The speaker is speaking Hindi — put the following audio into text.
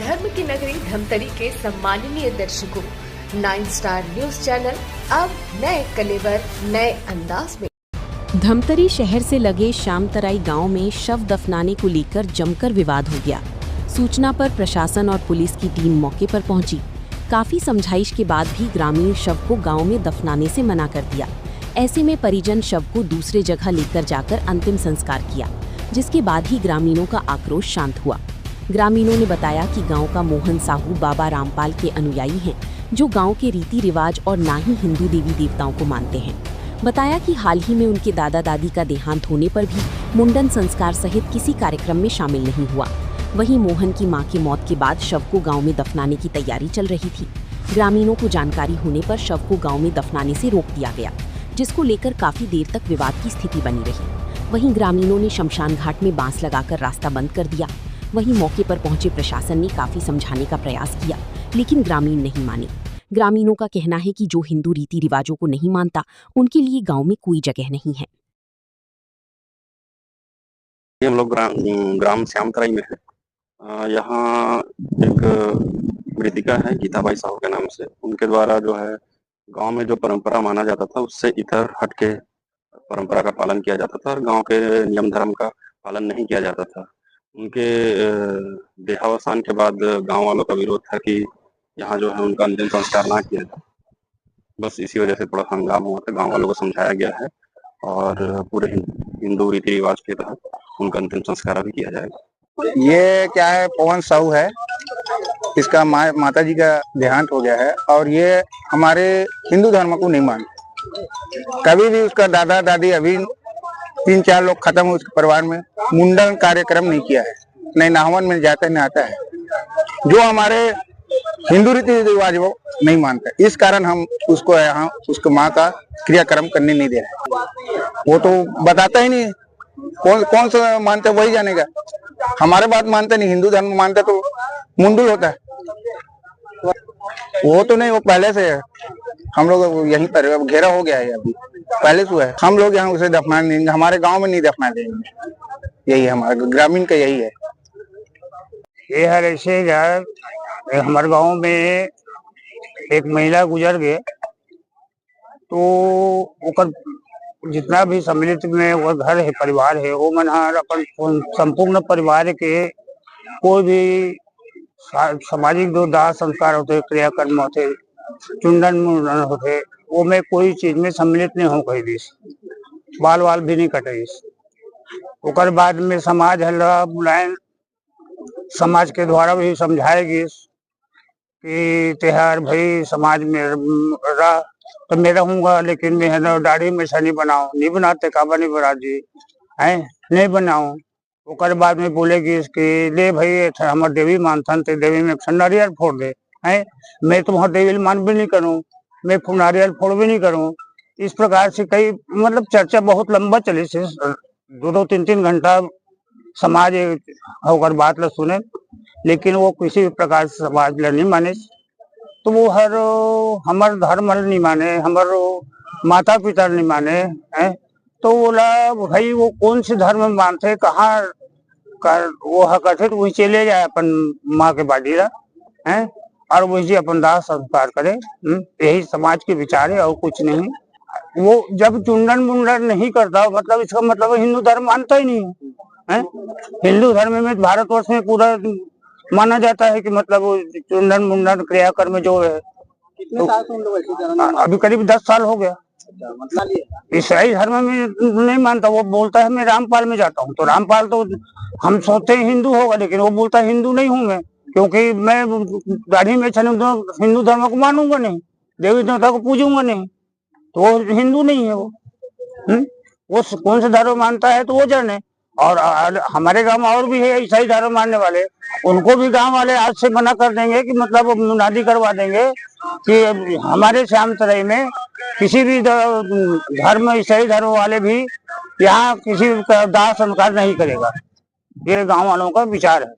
धर्म की नगरी धमतरी के सम्माननीय दर्शकों, 9 स्टार न्यूज चैनल अब नए कलेवर नए अंदाज में। धमतरी शहर से लगे श्यामतराई गांव में शव दफनाने को लेकर जमकर विवाद हो गया। सूचना पर प्रशासन और पुलिस की टीम मौके पर पहुंची। काफी समझाइश के बाद भी ग्रामीण शव को गांव में दफनाने से मना कर दिया। ऐसे में परिजन शव को दूसरे जगह लेकर जाकर अंतिम संस्कार किया, जिसके बाद ही ग्रामीणों का आक्रोश शांत हुआ। ग्रामीणों ने बताया कि गांव का मोहन साहू बाबा रामपाल के अनुयायी हैं, जो गांव के रीति रिवाज और ना ही हिंदू देवी देवताओं को मानते हैं। बताया कि हाल ही में उनके दादा दादी का देहांत होने पर भी मुंडन संस्कार सहित किसी कार्यक्रम में शामिल नहीं हुआ। वहीं मोहन की मां की मौत के बाद शव को गांव में दफनाने की तैयारी चल रही थी। ग्रामीणों को जानकारी होने पर शव को गांव में दफनाने से रोक दिया गया, जिसको लेकर काफी देर तक विवाद की स्थिति बनी रही। वहीं ग्रामीणों ने शमशान घाट में बांस लगाकर रास्ता बंद कर दिया। वहीं मौके पर पहुंचे प्रशासन ने काफी समझाने का प्रयास किया, लेकिन ग्रामीण नहीं माने। ग्रामीणों का कहना है कि जो हिंदू रीति रिवाजों को नहीं मानता, उनके लिए गांव में कोई जगह नहीं है। हम लोग ग्राम श्यामतराई में है। यहाँ एक मृतिका है गीताबाई साहू के नाम से। उनके द्वारा जो है गांव में जो परंपरा माना जाता था, उससे इतर हट के परंपरा का पालन किया जाता था और गांव के नियम धर्म का पालन नहीं किया जाता था। उनके देहावसान के बाद गांव वालों का विरोध था कि यहाँ जो है उनका अंतिम संस्कार ना किया जाए। बस इसी वजह से थोड़ा हंगामा हुआ था। गांव वालों को समझाया गया है और पूरे हिंदू रीति रिवाज के तहत उनका अंतिम संस्कार भी किया जाएगा। ये क्या है, पवन साहू है, इसका माता जी का देहांत हो गया है और ये हमारे हिंदू धर्म को नहीं मानते। कभी भी उसका दादा दादी, अभी 3-4 लोग खत्म हुए उसके परिवार में, मुंडन कार्यक्रम नहीं किया है, नहीं नाहवन में जाता है, नहीं आता है। जो हमारे हिंदू रीति रिवाज वो नहीं मानते, इस कारण हम उसको यहाँ उसके माँ का क्रियाक्रम करने नहीं दे रहे। वो तो बताता ही नहीं, कौन सा मानते वही जानेगा। हमारे बात मानते नहीं, हिंदू धर्म मानते तो मुंडुल होता है। वो तो नहीं, वो पहले से है। हम लोग यहीं पर घेरा हो गया है, अभी पहले से है। हम लोग यहाँ उसे दफना नहीं देंगे, हमारे गांव में नहीं दफना देंगे। यही हमारे ग्रामीण का यही है। ये है ऐसे यार, हमारे गांव में एक महिला गुजर गए तो ओकर जितना भी सम्मिलित में वो घर है, परिवार है, वो मन अपन संपूर्ण परिवार के कोई भी सामाजिक जो दाह संस्कार होते, क्रियाकर्म होते, चुंडन मुंडन होते, वो में कोई चीज में सम्मिलित नहीं हो कहीं भी, बाल वाल भी नहीं कटे। ओकर बाद में समाज हल्ला बुलाए, समाज के द्वारा भी समझाएगी कि त्योहार भाई समाज में रह तो मैं रहूंगा, लेकिन मैं दाढ़ी में नहीं बनाओ, नहीं बनाते काबा नहीं बना जी है, नहीं बनाओ। ओकर बाद में बोलेगी कि ले भाई हमार देवी मानथन ते देवी में नारियल फोड़ दे है, मैं तुम्हारा देवी मान भी नहीं करूँ, मैं नारियल फोड़ भी नहीं करूँ। इस प्रकार से कई मतलब चर्चा बहुत लंबा चली से 2-2, 3-3 घंटा समाज होकर बात ल सुने, लेकिन वो किसी भी प्रकार से समाज ल नहीं माने। तो वो हमार धर्म नहीं माने, हमार माता पिता नहीं माने हैं, तो बोला भाई वो कौन से धर्म मानते, कहाँ कर वो हकते तो वही चले जाए अपन माँ के बाड़ी ला हैं और वही अपन दाह संस्कार करे। यही समाज के विचार है और कुछ नहीं। वो जब चुंडन मुंडन नहीं करता, मतलब इसका मतलब हिंदू धर्म मानता ही नहीं है। हिंदू धर्म में भारतवर्ष में पूरा माना जाता है कि मतलब चुंडन मुंडन क्रियाकर्म जो है, कितने साल से हम लोग ऐसे धर्म में अभी करीब 10 साल हो गया। ईसाई धर्म में नहीं मानता, वो बोलता है मैं रामपाल में जाता हूँ। तो रामपाल तो हम सोचते हैं हिंदू होगा, लेकिन वो बोलता है हिंदू नहीं हूँ मैं, क्योंकि मैं दाढ़ी में हिंदू धर्म को मानूंगा नहीं, देवी देवता को पूजूंगा नहीं, तो वो हिंदू नहीं है। वो कौन सा धर्म मानता है तो वो जाने। और हमारे गांव में और भी है ईसाई धर्म मानने वाले, उनको भी गांव वाले आज से मना कर देंगे कि मतलब मुनादी करवा देंगे कि हमारे श्यामतराई में किसी भी धर्म, ईसाई धर्म वाले भी यहाँ किसी का दाह संस्कार नहीं करेगा। ये गांव वालों का विचार है।